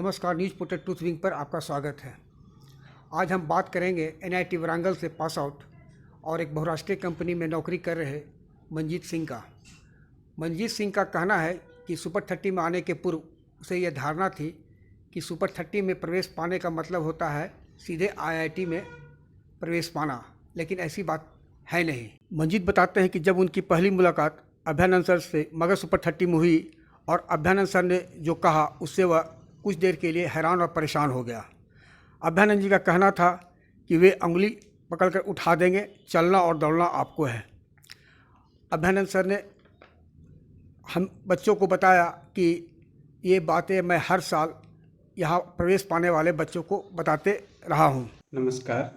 नमस्कार, news portal truth wing पर आपका स्वागत है। आज हम बात करेंगे एनआईटी वारंगल से पास आउट और एक बहुराष्ट्रीय कंपनी में नौकरी कर रहे मनजीत सिंह का। मनजीत सिंह का कहना है कि सुपर 30 में आने के पूर्व उसे यह धारणा थी कि सुपर 30 में प्रवेश पाने का मतलब होता है सीधे आईआईटी में प्रवेश पाना, लेकिन ऐसी बात है नहीं। मनजीत बताते हैं कि जब उनकी पहली मुलाकात अभ्यानंद सर से मगध सुपर 30 में हुई और अभ्यानंद सर ने जो कहा उससे वह कुछ देर के लिए हैरान और परेशान हो गया। अभ्यानंद जी का कहना था कि वे उंगली पकड़कर उठा देंगे, चलना और दौड़ना आपको है। अभ्यानंद सर ने हम बच्चों को बताया कि ये बातें मैं हर साल यहाँ प्रवेश पाने वाले बच्चों को बताते रहा हूँ। नमस्कार,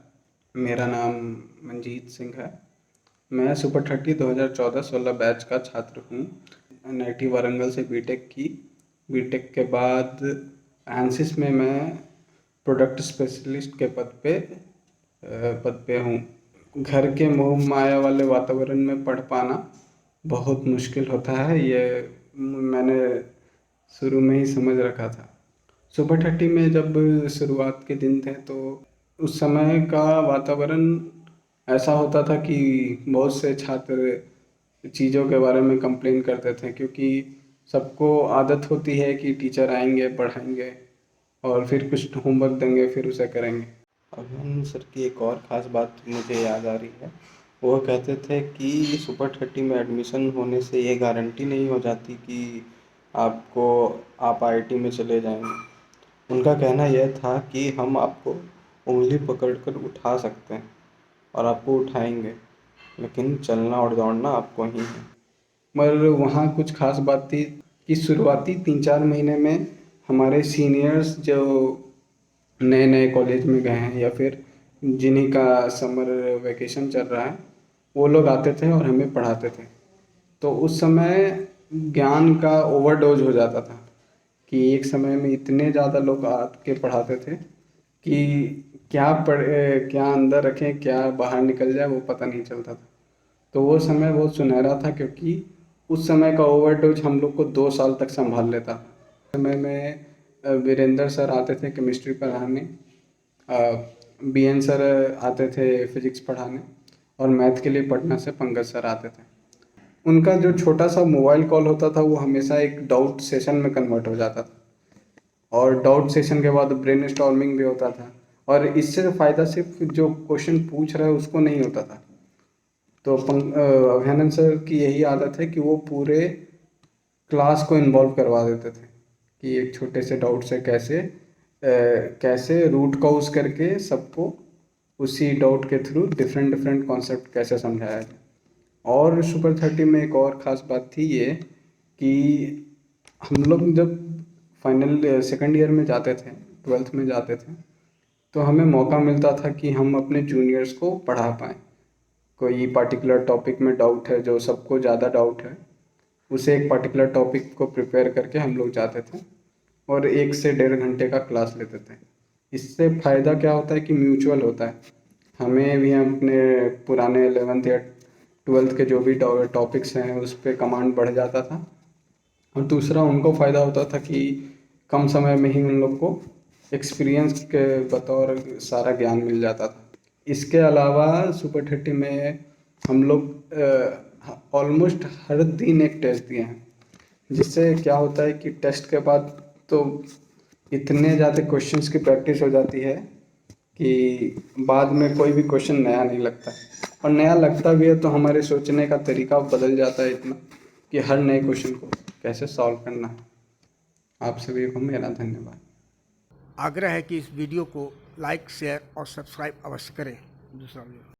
मेरा नाम मनजीत सिंह है। मैं सुपर 30 2014-16 बैच का छात्र हूँ। एनआईटी वारंगल से बीटेक की। बीटेक के बाद एनसिस में मैं प्रोडक्ट स्पेशलिस्ट के पद पे हूँ। घर के मोह माया वाले वातावरण में पढ़ पाना बहुत मुश्किल होता है, ये मैंने शुरू में ही समझ रखा था। सुपर 30 में जब शुरुआत के दिन थे तो उस समय का वातावरण ऐसा होता था कि बहुत से छात्र चीज़ों के बारे में कंप्लेन करते थे, क्योंकि सबको आदत होती है कि टीचर आएंगे, पढ़ाएंगे और फिर कुछ होमवर्क देंगे, फिर उसे करेंगे। अभियान सर की एक और ख़ास बात मुझे याद आ रही है। वो कहते थे कि सुपर 30 में एडमिशन होने से ये गारंटी नहीं हो जाती कि आप आईआईटी में चले जाएंगे। उनका कहना यह था कि हम आपको उंगली पकड़कर उठा सकते हैं और आपको उठाएंगे, लेकिन चलना और दौड़ना आपको ही है। मगर वहाँ कुछ खास बात थी कि शुरुआती 3-4 महीने में हमारे सीनियर्स जो नए नए कॉलेज में गए हैं या फिर जिन्हीं का समर वेकेशन चल रहा है, वो लोग आते थे और हमें पढ़ाते थे। तो उस समय ज्ञान का ओवरडोज हो जाता था कि एक समय में इतने ज़्यादा लोग आके पढ़ाते थे कि क्या अंदर रखें, क्या बाहर निकल जाए, वो पता नहीं चलता था। तो वो समय बहुत सुनहरा था, क्योंकि उस समय का ओवरडोज हम लोग को 2 साल तक संभाल लेता था। समय में वीरेंद्र सर आते थे केमिस्ट्री पढ़ाने, बीएन सर आते थे फिजिक्स पढ़ाने और मैथ के लिए पटना से पंकज सर आते थे। उनका जो छोटा सा मोबाइल कॉल होता था वो हमेशा एक डाउट सेशन में कन्वर्ट हो जाता था, और डाउट सेशन के बाद ब्रेन स्टॉर्मिंग भी होता था, और इससे फ़ायदा सिर्फ जो क्वेश्चन पूछ रहा है उसको नहीं होता था। तो अभ्यानंद सर की यही आदत है कि वो पूरे क्लास को इन्वॉल्व करवा देते थे कि एक छोटे से डाउट से कैसे रूट कॉज करके सबको उसी डाउट के थ्रू डिफरेंट कॉन्सेप्ट कैसे समझाया जाए। और सुपर 30 में एक और ख़ास बात थी ये कि हम लोग जब फाइनल सेकंड ईयर में जाते थे, 12th में जाते थे, तो हमें मौका मिलता था कि हम अपने जूनियर्स को पढ़ा पाएँ। कोई पर्टिकुलर टॉपिक में डाउट है, जो सबको ज़्यादा डाउट है, उसे एक पर्टिकुलर टॉपिक को प्रिपेयर करके हम लोग जाते थे और 1 से 1.5 घंटे का क्लास लेते थे। इससे फ़ायदा क्या होता है कि म्यूचुअल होता है। हमें भी अपने पुराने 11th या 12th के जो भी टॉपिक्स हैं उस पर कमांड बढ़ जाता था, और दूसरा उनको फ़ायदा होता था कि कम समय में ही उन लोग को एक्सपीरियंस के बतौर सारा ज्ञान मिल जाता था। इसके अलावा सुपर 30 में हम लोग ऑलमोस्ट हर दिन एक टेस्ट दिए हैं, जिससे क्या होता है कि टेस्ट के बाद तो इतने ज़्यादा क्वेश्चंस की प्रैक्टिस हो जाती है कि बाद में कोई भी क्वेश्चन नया नहीं लगता, और नया लगता भी है तो हमारे सोचने का तरीका बदल जाता है इतना कि हर नए क्वेश्चन को कैसे सॉल्व करना है। आप सभी को मेरा धन्यवाद। आग्रह है कि इस वीडियो को लाइक, शेयर और सब्सक्राइब अवश्य करें। दूसरा वीडियो